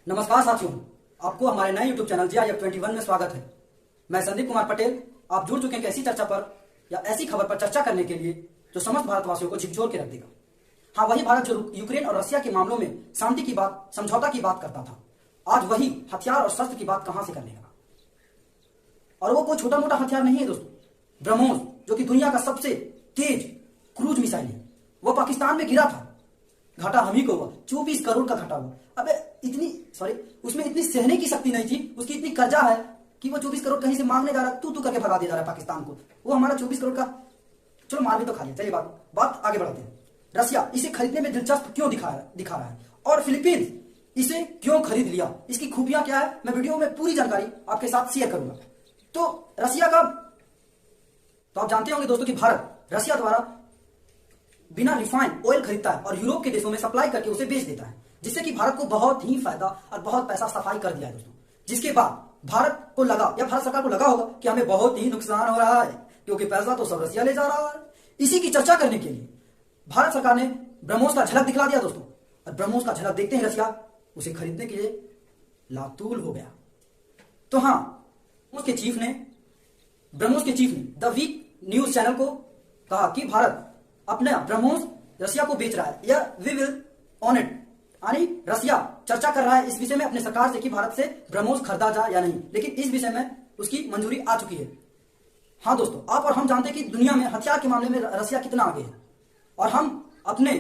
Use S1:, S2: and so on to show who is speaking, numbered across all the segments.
S1: नमस्कार साथियों, आपको हमारे नए YouTube चैनल GIF21 में स्वागत है। मैं संदीप कुमार पटेल। आप जुड़ चुके हैं ऐसी चर्चा पर या ऐसी खबर पर चर्चा करने के लिए जो समस्त भारतवासियों को झिकझोर के रख देगा। हाँ, वही भारत जो यूक्रेन और रशिया के मामलों में शांति की बात, समझौता की बात करता था, आज वही हथियार और शस्त्र की बात कहां से करने लगा। और वो कोई छोटा मोटा हथियार नहीं है दोस्तों। ब्रह्मोस, जो कि दुनिया का सबसे तेज क्रूज मिसाइल है, वो पाकिस्तान में गिरा था। घाटा हम ही को हुआ, 24 करोड़ का घाटा हुआ। अबे उसमें इतनी सहने की शक्ति नहीं थी, उसकी इतनी कर्जा है कि वो 24 करोड़ कहीं से मांगने जा रहा है, तू करके भगा दे जा रहा है पाकिस्तान को। वो हमारा 24 करोड़ का, चलो मार भी तो खा लिया। चलिए बात आगे बढ़ाते हैं। रशिया इसे खरीदने में दिलचस्प क्यों दिखा रहा है और फिलीपींस इसे क्यों खरीद लिया, इसकी खूबियां क्या है, मैं वीडियो में पूरी जानकारी आपके साथ शेयर करूंगा। तो रशिया का, तो आप जानते होंगे दोस्तों कि भारत रशिया द्वारा बिना रिफाइंड ऑयल खरीदता है और यूरोप के देशों में सप्लाई करके उसे बेच देता है, जिससे कि भारत को बहुत ही फायदा और बहुत पैसा सफाई कर दिया है दोस्तों। जिसके बाद भारत को लगा या भारत सरकार को लगा होगा कि हमें बहुत ही नुकसान हो रहा है, क्योंकि पैसा तो सब रशिया ले जा रहा है। इसी की चर्चा करने के लिए भारत सरकार ने ब्रह्मोस का झलक दिखला दिया दोस्तों। और ब्रह्मोस का झलक देखते ही रशिया उसे खरीदने के लिए लातूल हो गया। तो हाँ, ब्रह्मोस के चीफ ने द वीक न्यूज चैनल को कहा कि भारत अपने ब्रह्मोस रशिया को बेच रहा है, या वी विल ऑन इट, यानी रशिया चर्चा कर रहा है इस विषय में अपने सरकार से कि भारत से ब्रह्मोस खरीदा जाए या नहीं, लेकिन इस विषय में उसकी मंजूरी आ चुकी है। हाँ दोस्तों, आप और हम जानते हैं कि दुनिया में हथियार के मामले में रशिया कितना आगे है, और हम अपने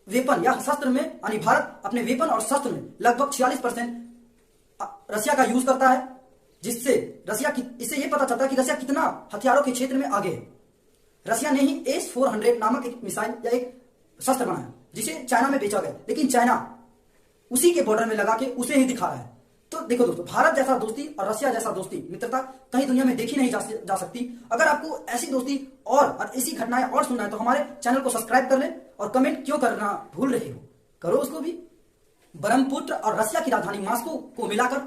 S1: वेपन या शस्त्र में, यानी भारत अपने वेपन और शस्त्र में लगभग 46% रशिया का यूज करता है, जिससे इससे यह पता चलता है कि रशिया कितना हथियारों के क्षेत्र में आगे है। रशिया ने ही S-400 नामक एक मिसाइल या एक शस्त्र बनाया, जिसे चाइना में बेचा गया, लेकिन चाइना उसी के बॉर्डर में लगा के उसे ही दिखा रहा है। तो देखो दोस्तों, भारत जैसा दोस्ती और रशिया जैसा दोस्ती, मित्रता कहीं दुनिया में देखी नहीं जा सकती। अगर आपको ऐसी दोस्ती और ऐसी घटनाएं और सुनना है तो हमारे चैनल को सब्सक्राइब कर ले, और कमेंट क्यों करना भूल रहे हो, करो उसको भी। ब्रह्मपुत्र और रशिया की राजधानी मॉस्को को मिलाकर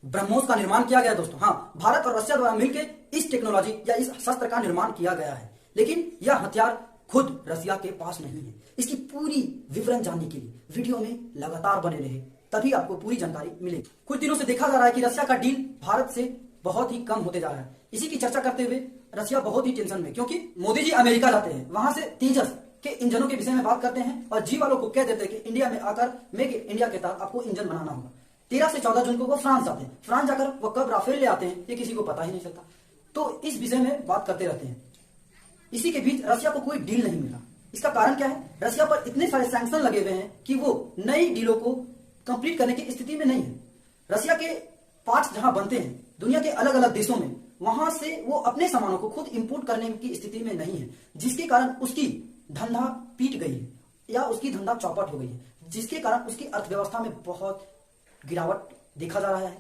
S1: ब्रह्मोस का निर्माण किया गया दोस्तों। हाँ, भारत और रशिया द्वारा मिलकर इस टेक्नोलॉजी या इस शस्त्र का निर्माण किया गया है, लेकिन यह हथियार खुद रशिया के पास नहीं है। इसकी पूरी विवरण जानने के लिए वीडियो में लगातार बने रहे, तभी आपको पूरी जानकारी मिलेगी। कुछ दिनों से देखा जा रहा है कि रशिया का डील भारत से बहुत ही कम होते जा रहा है। इसी की चर्चा करते हुए रशिया बहुत ही टेंशन में, क्योंकि मोदी जी अमेरिका जाते हैं, वहां से तेजस के इंजनों के विषय में बात करते हैं और जी वालों को कह देते हैं कि इंडिया में आकर मेक इन इंडिया के तहत आपको इंजन बनाना होगा। 13 से 14 जून को वो फ्रांस जाते हैं। फ्रांस जाकर वो कब राफेल ले आते हैं ये किसी को पता ही नहीं चलता। तो इस विषय में बात करते रहते हैं। इसी के बीच रशिया को कोई डील नहीं मिला। इसका कारण क्या है? रशिया पर इतने सारे सैंक्शन लगे हुए हैं कि वो नई डीलों को कंप्लीट करने की स्थिति में नहीं है। रशिया के पार्ट्स जहां बनते हैं दुनिया के अलग अलग देशों में, वहां से वो अपने सामानों को खुद इंपोर्ट करने की स्थिति में नहीं है, जिसके कारण उसकी धंधा पीट गई है या उसकी धंधा चौपट हो गई है, जिसके कारण उसकी अर्थव्यवस्था में बहुत गिरावट देखा जा रहा है।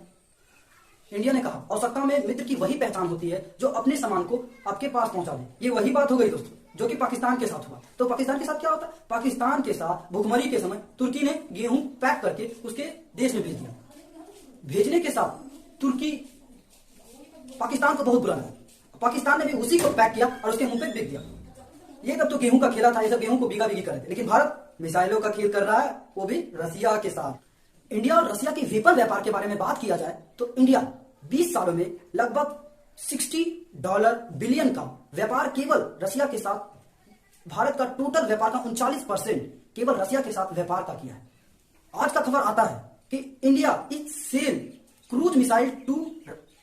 S1: इंडिया ने कहा आवश्यकता में मित्र की वही पहचान होती है जो अपने सामान को आपके पास पहुंचा दे। ये वही बात हो गई दोस्तों जो कि पाकिस्तान के साथ हुआ। तो पाकिस्तान के साथ क्या होता है? पाकिस्तान के साथ भुखमरी के समय तुर्की ने गेहूं पैक करके उसके देश में भेज दिया। भेजने के साथ तुर्की पाकिस्तान को बहुत बुरा लगा। पाकिस्तान ने भी उसी को पैक किया और उसके मुंह पे बिक दिया। ये तब तो गेहूं का खेला था, ये सब गेहूं को बिगा बिगी कर रहे थे, लेकिन भारत मिसाइलों का खेल कर रहा है, वो भी रशिया के साथ। इंडिया और रशिया के वेपन व्यापार के बारे में बात किया जाए तो इंडिया 20 सालों में लगभग $60 बिलियन का व्यापार केवल रशिया के साथ, भारत का टोटल व्यापार का 39% केवल रशिया के साथ व्यापार का किया है। आज का खबर आता है कि India is sell cruise missile to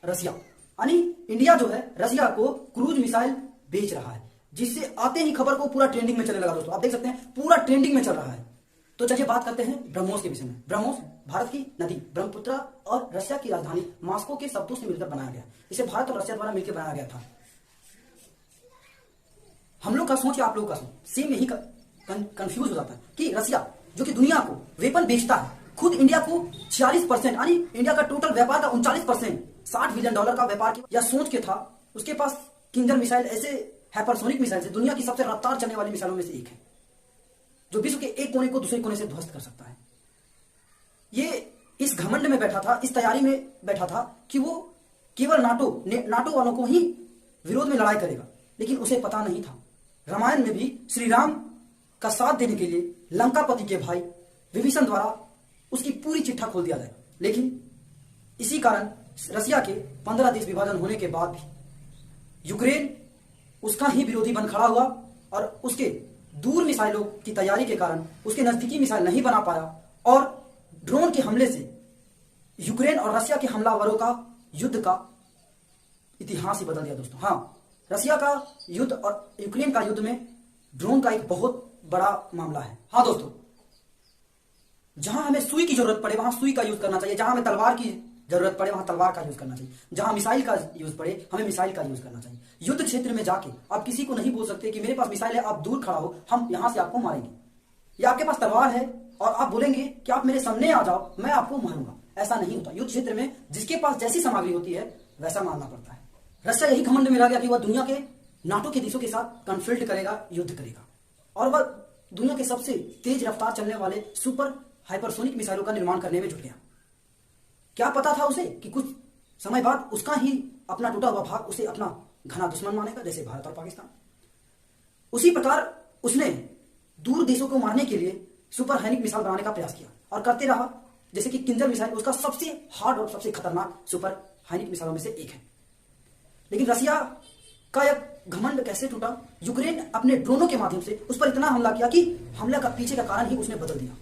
S1: Russia, यानी इंडिया जो है रशिया को क्रूज मिसाइल बेच रहा है, जिससे आते ही खबर को पूरा ट्रेंडिंग में चलने लगा दोस्तों। आप देख सकते हैं पूरा ट्रेंडिंग में चल रहा है। तो चलिए बात करते हैं ब्रह्मोस के विषय में। ब्रह्मोस भारत की नदी ब्रह्मपुत्र और रशिया की राजधानी मॉस्को के शब्दों से मिलकर बनाया गया। इसे भारत और रशिया द्वारा मिलकर बनाया गया था। हम लोग का सोच या आप लोगों का सोच सेम यही कंफ्यूज हो जाता है कि रशिया जो कि दुनिया को वेपन बेचता है, खुद इंडिया को 46%, यानी इंडिया का टोटल व्यापार का 39% $60 बिलियन का व्यापार या सोच के था। उसके पास किंजर मिसाइल, ऐसे हाइपरसोनिक मिसाइल से दुनिया की सबसे रफ्तार चलने वाली मिसाइलों में से एक है, जो विश्व के एक कोने को दूसरे कोने से ध्वस्त कर सकता है। ये इस घमंड में बैठा था, इस तैयारी में बैठा था कि वो केवल नाटो वालों को ही विरोध में लड़ाई करेगा, लेकिन उसे पता नहीं था रामायण में भी श्री राम का साथ देने के लिए लंकापति के भाई विभीषण द्वारा उसकी पूरी चिट्ठा खोल दिया जाएगा। लेकिन इसी कारण रसिया के 15 देश विभाजन होने के बाद भी यूक्रेन उसका ही विरोधी बन खड़ा हुआ और उसके दूर मिसाइलों की तैयारी के कारण उसके नजदीकी मिसाइल नहीं बना पाया और ड्रोन के हमले से यूक्रेन और रसिया के हमलावरों का युद्ध का इतिहास ही बदल दिया दोस्तों। हाँ, रसिया का युद्ध और यूक्रेन का युद्ध में ड्रोन का एक बहुत बड़ा मामला है। हाँ दोस्तों, जहां हमें सुई की जरूरत पड़े वहां सुई का यूज करना चाहिए, जहां हमें तलवार की जरूरत पड़े वहां तलवार का यूज करना चाहिए, जहां मिसाइल का यूज पड़े हमें मिसाइल का यूज करना चाहिए। युद्ध क्षेत्र में जाके आप किसी को नहीं बोल सकते कि मेरे पास मिसाइल है, आप दूर खड़ा हो, हम यहां से आपको मारेंगे, या आपके पास तलवार है और आप बोलेंगे कि आप मेरे सामने आ जाओ, मैं आपको मारूंगा। ऐसा नहीं होता। युद्ध क्षेत्र में जिसके पास जैसी सामग्री होती है वैसा मानना पड़ता है। रशिया यही घमंड में रह गया कि वह दुनिया के नाटो के देशों के साथ कन्फ्लिक्ट करेगा, युद्ध करेगा, और वह दुनिया के सबसे तेज रफ्तार चलने वाले सुपर हाइपरसोनिक मिसाइलों का निर्माण करने में जुट गया। क्या पता था उसे कि कुछ समय बाद उसका ही अपना टूटा हुआ भाग उसे अपना घना दुश्मन मानेगा, जैसे भारत और पाकिस्तान। उसी प्रकार उसने दूर देशों को मारने के लिए सुपर हाइनिक मिसाइल बनाने का प्रयास किया और करते रहा, जैसे कि किंजल मिसाइल उसका सबसे हार्ड और सबसे खतरनाक सुपर हाइनिक मिसाइलों में से एक है। लेकिन रसिया का यह घमंड कैसे टूटा? यूक्रेन अपने ड्रोनों के माध्यम से उस पर इतना हमला किया कि हमला का पीछे का कारण ही उसने बदल दिया।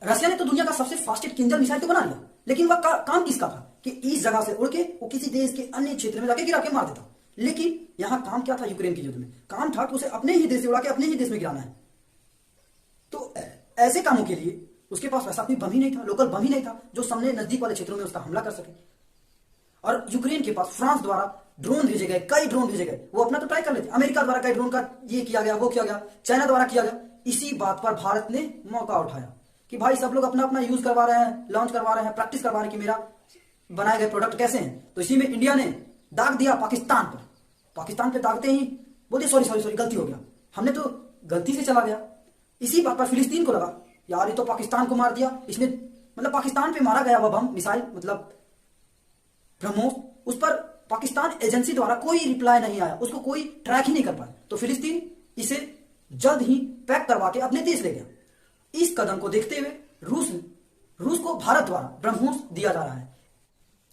S1: रसिया ने तो दुनिया का सबसे फास्टेस्ट किंजल मिसाइल तो बना लिया, लेकिन वह काम किसका था कि इस जगह से उड़ के वो किसी देश के अन्य क्षेत्र में जाके गिरा के मार देता। लेकिन यहां काम क्या था? यूक्रेन के युद्ध में काम था कि उसे अपने ही देश से उड़ा के अपने ही देश में गिराना है। तो ऐसे कामों के लिए उसके पास वैसा कोई बम ही नहीं था, लोकल बम ही नहीं था जो सामने नजदीक वाले क्षेत्रों में उसका हमला कर सके। और यूक्रेन के पास फ्रांस द्वारा ड्रोन भेजे गए, कई ड्रोन भेजे गए, वो अपना तो ट्राई कर लेते। अमेरिका द्वारा कई ड्रोन का ये किया गया, वो किया गया, चाइना द्वारा किया गया। इसी बात पर भारत ने मौका उठाया कि भाई सब लोग अपना अपना यूज करवा रहे हैं, लॉन्च करवा रहे हैं, प्रैक्टिस करवा रहे हैं कि मेरा बनाए गए प्रोडक्ट कैसे हैं। तो इसी में इंडिया ने दाग दिया पाकिस्तान पर। पाकिस्तान पे दागते ही बोलते सॉरी सॉरी सॉरी गलती हो गया, हमने तो गलती से चला गया। इसी बात पर फिलिस्तीन को लगा यार ये तो पाकिस्तान को मार दिया इसने, मतलब पाकिस्तान पे मारा गया वह बम मिसाइल मतलब ब्रह्मोस, उस पर पाकिस्तान एजेंसी द्वारा कोई रिप्लाई नहीं आया, उसको कोई ट्रैक ही नहीं कर पाया। तो फिलिस्तीन इसे जल्द ही पैक करवा के अपने देश ले गया। इस कदम को देखते हुए रूस को भारत द्वारा ब्रह्मोस दिया जा रहा है।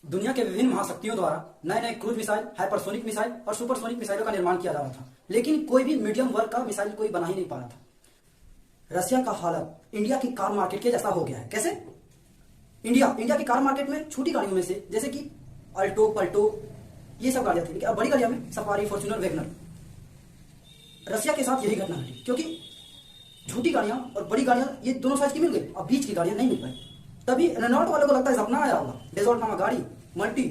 S1: दुनिया के विभिन्न महाशक्तियों द्वारा नए नए क्रूज मिसाइल, हाइपरसोनिक मिसाइल और सुपरसोनिक मिसाइलों का निर्माण किया जा रहा था, लेकिन कोई भी मीडियम वर्ग का मिसाइल कोई बना ही नहीं पा रहा था। रसिया का हालत इंडिया की कार मार्केट के जैसा हो गया है। कैसे? इंडिया की कार मार्केट में छोटी गाड़ियों में से जैसे कि अल्टो, पल्टो, ये सब गाड़ियां थी, लेकिन अब बड़ी गाड़ियां में सफारी, फॉर्च्यूनर, वैगनर। रसिया के साथ यही घटना घटी क्योंकि छोटी गाड़ियां और बड़ी गाड़ियां ये दोनों साइज की मिल गई, अब बीच की गाड़ियां नहीं मिल पाई। तभी रेनॉल्ट वालों को लगता है सपना आया होगा, डेजॉल्ट नामक गाड़ी, मल्टी,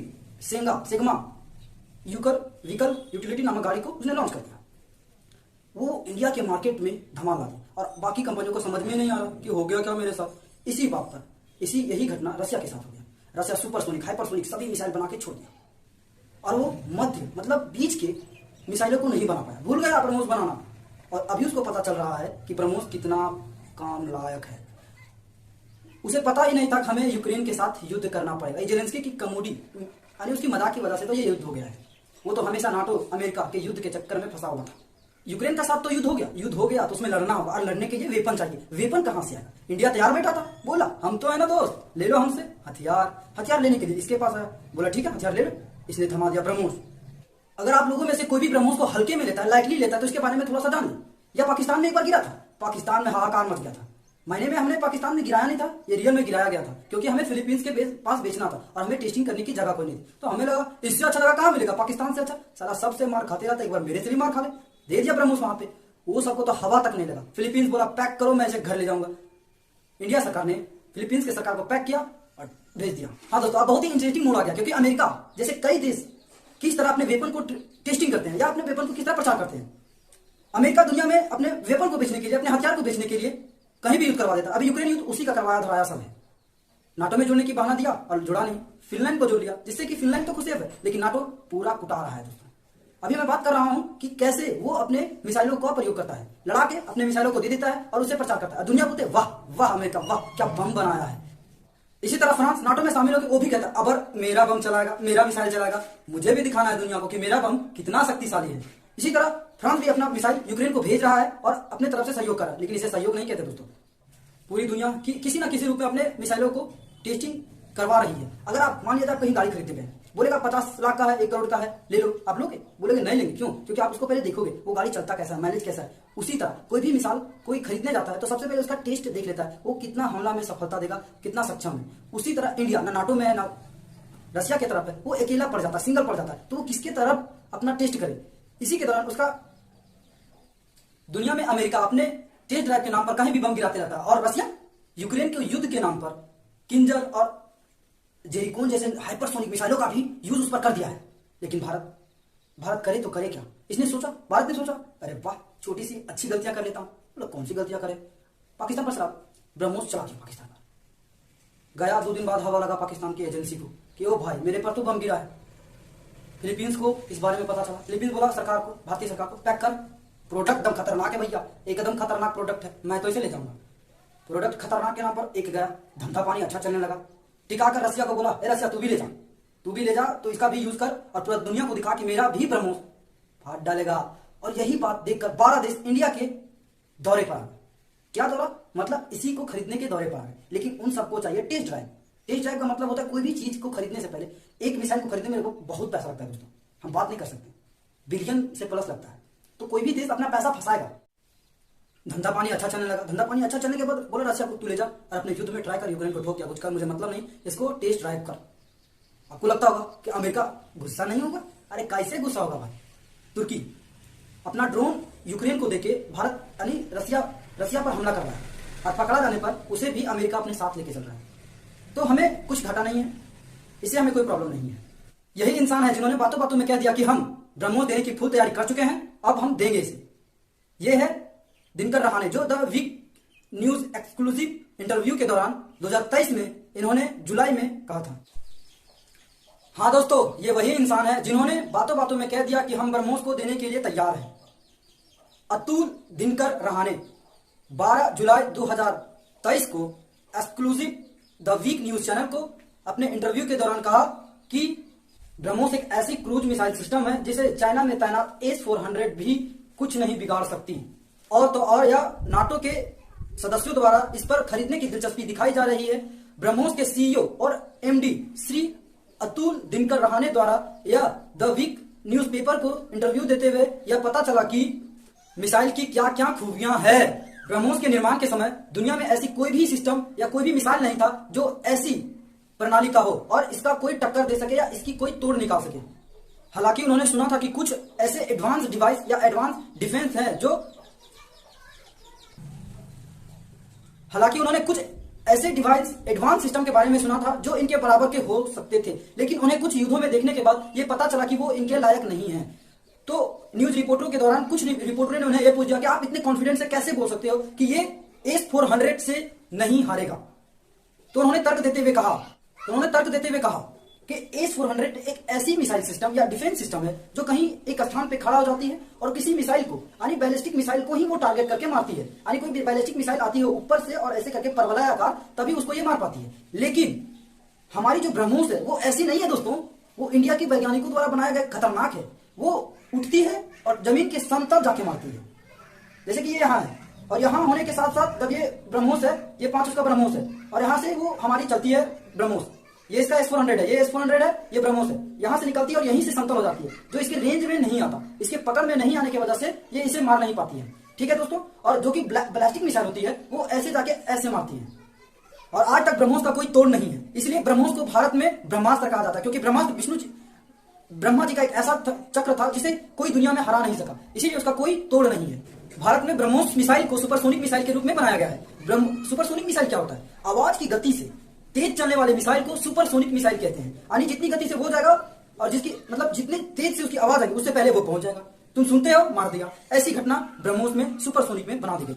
S1: सिग्मा व्हीकल यूटिलिटी नामक गाड़ी को उसने लॉन्च कर दिया। वो इंडिया के मार्केट में धमाल आ गई और बाकी कंपनियों को समझ में नहीं आ रहा कि हो गया क्या मेरे साथ। इसी बात पर यही घटना रसिया के साथ हो गया। रसिया सुपरसोनिक, हाइपरसोनिक सभी मिसाइल बना के छोड़ दिया और वो मध्य मतलब बीच के मिसाइलों को नहीं बना पाया, भूल गया ब्रह्मोस बनाना। और अभी उसको पता चल रहा है कि ब्रह्मोस कितना काम लायक है। उसे पता ही नहीं था कि हमें यूक्रेन के साथ युद्ध करना पड़ेगा। जेलेंस्की की कमोडी यानी उसकी मजाक की वजह से तो ये युद्ध हो गया है। वो तो हमेशा नाटो अमेरिका के युद्ध के चक्कर में फंसा हुआ था। यूक्रेन का साथ तो युद्ध हो गया तो उसमें लड़ना होगा और लड़ने के लिए वेपन चाहिए। वेपन कहां से आएगा? इंडिया तैयार बैठा था, बोला हम तो है ना दोस्त, ले लो हमसे हथियार लेने के लिए इसके पास आया, बोला ठीक है हथियार ले लो, इसने थमा दिया ब्रह्मोस। अगर आप लोगों में से कोई भी ब्रह्मोस को हल्के में लेता है, लाइटली लेता है, तो इसके बारे में थोड़ा सा जान लो। या पाकिस्तान में एक बार गिरा था, पाकिस्तान में हाहाकार मच गया था। महीने में हमने पाकिस्तान में गिराया नहीं था, ये रियल में गिराया गया था क्योंकि हमें फिलीपींस के पास बेचना था और हमें टेस्टिंग करने की जगह कोई नहीं थी। तो हमें लगा इससे अच्छा लगा कहां मिलेगा, पाकिस्तान से अच्छा। साला सबसे मार खाते रहता, एक बार मेरे से भी मार खा ले, दे दिया ब्रह्मोस वहां पे। वो सबको तो हवा तक नहीं लगा। फिलीपींस बोला पैक करो, मैं इसे घर ले जाऊंगा। इंडिया सरकार ने फिलीपींस की सरकार को पैक किया और भेज दिया। हाँ दोस्तों, अब बहुत ही इंटरेस्टिंग मोड आ गया क्योंकि अमेरिका जैसे कई देश किस तरह अपने वेपन को टेस्टिंग करते हैं या अपने वेपन को किस तरह प्रचार करते हैं। अमेरिका दुनिया में अपने वेपन को बेचने के लिए, अपने हथियार को बेचने के लिए कहीं भी युद्ध करवा देता। अभी यूक्रेन युद्ध उसी का करवाया धराया सब है। नाटो में जुड़ने की बहाना दिया और जुड़ा नहीं, फिनलैंड को जोड़ लिया, जिससे कि फिनलैंड तो खुश है, लेकिन नाटो पूरा कुटा रहा है दोस्तों। अभी मैं बात कर रहा हूं कि कैसे वो अपने मिसाइलों का प्रयोग करता है, लड़ा के अपने मिसाइलों को दे देता है और उसे प्रचार करता है। दुनिया बोलते वाह वाह अमेरिका, वाह क्या बम बनाया है। इसी तरह फ्रांस नाटो में शामिल होकर वो भी कहता है अब मेरा बम चलाएगा, मेरा मिसाइल चलाएगा, मुझे भी दिखाना है दुनिया को कि मेरा बम कितना शक्तिशाली है। इसी तरह फ्रांस भी अपना मिसाइल यूक्रेन को भेज रहा है और अपने तरफ से सहयोग कर रहा है, लेकिन इसे सहयोग नहीं कहते दोस्तों। पूरी दुनिया किसी ना किसी रूप में अपने मिसाइलों को टेस्टिंग करवा रही है। अगर आप मान लीजिए आप कहीं गाड़ी खरीदते गए, बोलेगा 50 लाख का है, 1 करोड़ का है, ले लो, आप लोगे? बोलेगे नहीं लेंगे। क्यों? क्योंकि आप उसको पहले देखोगे वो गाड़ी चलता कैसा है, माइलेज कैसा है। उसी तरह कोई भी मिसाल कोई खरीदने जाता है तो सबसे पहले उसका टेस्ट देख लेता है, वो कितना हमला में सफलता देगा, कितना सक्षम है। उसी तरह इंडिया ना नाटो में है ना रशिया की तरफ है, वो अकेला पड़ जाता है, सिंगल पड़ जाता है, तो वो किसके तरफ अपना टेस्ट करे। इसी के दौरान उसका दुनिया में अमेरिका अपने टेस्ट ड्राइव के नाम पर कहीं भी बम गिराते रहता है, और रशिया यूक्रेन के युद्ध के नाम पर किंजल और जेरिकोन जैसे हाइपरसोनिक मिसाइलों का भी यूज उस पर कर दिया है। लेकिन भारत करे तो करे क्या? इसने सोचा, भारत ने सोचा, अरे वाह छोटी सी अच्छी गलतियां कर लेता हूं। बोला कौन सी गलतियां करे? पाकिस्तान पर शराब ब्रह्मोस चला दिया पाकिस्तान पर। गया 2 दिन बाद हवा लगा पाकिस्तान की एजेंसी को कि ओ भाई मेरे पर तो बम गिरा है। फिलीपींस को इस बारे में पता चला। फिलीपींस बोला सरकार को, भारतीय सरकार को, पैक कर, प्रोडक्ट एकदम खतरनाक है भैया, एकदम खतरनाक प्रोडक्ट है, मैं तो इसे ले जाऊंगा। प्रोडक्ट खतरनाक के नाम पर एक गया, धंधा पानी अच्छा चलने लगा। टिकाकर रसिया को बोला, ए रसिया तू भी ले जा, तो इसका भी यूज कर और पूरा दुनिया को दिखा कि मेरा भी ब्रह्मोस फाड़ डालेगा। और यही बात देखकर 12 देश इंडिया के दौरे पर आ गए। क्या दौरा? मतलब इसी को खरीदने के दौरे पर आ गए। लेकिन उन सबको चाहिए टेस्ट ड्राइव। टेस्ट ड्राइव का मतलब होता है कोई भी चीज को खरीदने से पहले, एक मिसाइल को खरीदने में बहुत पैसा लगता है दोस्तों, हम बात नहीं कर सकते, बिलियन से प्लस लगता है। तो कोई भी देश अपना पैसा फंसाएगा। धंधा पानी अच्छा चलने लगा। धंधा पानी अच्छा चलने के बाद बोला रशिया को तू ले जा और अपने युद्ध में ट्राई कर, यूक्रेन को ठोक, क्या कुछ कर, मुझे मतलब नहीं, इसको टेस्ट ड्राइव कर। आपको लगता होगा कि अमेरिका गुस्सा नहीं होगा? अरे कैसे गुस्सा होगा भाई। तुर्की अपना ड्रोन यूक्रेन को देके भारत यानी रसिया पर हमला कर रहा है, और पकड़ा जाने पर उसे भी अमेरिका अपने साथ लेके चल रहा है। तो हमें कुछ घाटा नहीं है, इससे हमें कोई प्रॉब्लम नहीं है। यही इंसान है जिन्होंने बातों बातों में कह दिया कि हम ब्रह्मोस देने की फुल तैयारी कर चुके हैं, अब हम देंगे इसे। ये है दिनकर रहाणे, जो the week news exclusive interview के दौरान 2023 में इन्होंने जुलाई में कहा था। हाँ दोस्तों, ये वही इंसान है जिन्होंने बातों बातों में कह दिया कि हम ब्रह्मोस को देने के लिए तैयार हैं। अतुल दिनकर रहाणे 12 जुलाई 2023 को exclusive the week news channel को अपने इंटरव्यू के दौरान कहा कि ब्रह्मोस एक ऐसी क्रूज मिसाइल सिस्टम है जिसे चाइना में तैनात S-400 भी कुछ नहीं बिगाड़ सकती। और यह नाटो के सदस्यों द्वारा इस पर खरीदने की दिलचस्पी दिखाई जा रही है। ब्रह्मोस के सीईओ और एमडी श्री अतुल दिनकर रहाणे द्वारा यह द वीक न्यूज़पेपर को इंटरव्यू देते हुए यह पता चला कि मिसाइल की क्या क्या खूबियां हैं। ब्रह्मोस के निर्माण के समय दुनिया में ऐसी कोई भी सिस्टम या कोई भी मिसाइल नहीं था जो ऐसी प्रणाली का हो और इसका कोई टक्कर दे सके या इसकी कोई तोड़ निकाल सके। हालांकि उन्होंने सुना था कि कुछ ऐसे एडवांस डिवाइस या एडवांस डिफेंस हैं जो एडवांस सिस्टम के बारे में सुना था जो इनके बराबर के हो सकते थे, लेकिन उन्हें कुछ युद्धों में देखने के बाद यह पता चला कि वो इनके लायक नहीं है। तो न्यूज रिपोर्टरों के दौरान कुछ रिपोर्टरों ने उन्हें यह पूछ दिया कि आप इतने कॉन्फिडेंस से कैसे बोल सकते हो कि ये S-400 से नहीं हारेगा। तो उन्होंने तर्क देते हुए कहा कि S-400 एक ऐसी मिसाइल सिस्टम या डिफेंस सिस्टम है जो कहीं एक स्थान पे खड़ा हो जाती है और किसी मिसाइल को यानी बैलिस्टिक मिसाइल को ही वो टारगेट करके मारती है। यानी कोई बैलिस्टिक मिसाइल आती है ऊपर से और ऐसे करके परवलयाकार, तभी उसको ये मार पाती है। लेकिन हमारी जो ब्रह्मोस है वो ऐसी नहीं है दोस्तों, वो इंडिया के वैज्ञानिकों द्वारा बनाया गया खतरनाक है। वो उठती है और जमीन के समतल जाके मारती है, जैसे कि ये यहाँ है और यहाँ होने के साथ साथ जब ये ब्रह्मोस है, ये 5 उसका ब्रह्मोस है और यहाँ से वो हमारी चलती है ब्रह्मोस। ये इसका S-400 है, ये S-400 है, ये ब्रह्मोस है। यहाँ से निकलती है और यहीं से समतल हो जाती है, जो इसके रेंज में नहीं आता, इसके पकड़ में नहीं आने की वजह से ये इसे मार नहीं पाती है। ठीक है दोस्तों, और जो कि बैलिस्टिक मिसाइल होती है वो ऐसे जाके ऐसे मारती है और आज तक ब्रह्मोस का कोई तोड़ नहीं है। इसलिए ब्रह्मोस को भारत में ब्रह्मास्त्र कहा जाता है, क्योंकि ब्रह्मा जी का एक ऐसा चक्र था जिसे कोई दुनिया में हरा नहीं सका, इसीलिए उसका कोई तोड़ नहीं है। भारत में ब्रह्मोस मिसाइल को सुपरसोनिक मिसाइल के रूप में बनाया गया है। सुपरसोनिक मिसाइल क्या होता है? आवाज की गति से तेज चलने वाले मिसाइल को सुपरसोनिक मिसाइल कहते हैं। यानी जितनी गति से हो जाएगा और जिसकी मतलब जितने तेज से उसकी आवाज आएगी उससे पहले वो पहुंच जाएगा, तुम सुनते हो, मार दिया। ऐसी घटना ब्रह्मोस में सुपरसोनिक में बना दी गई।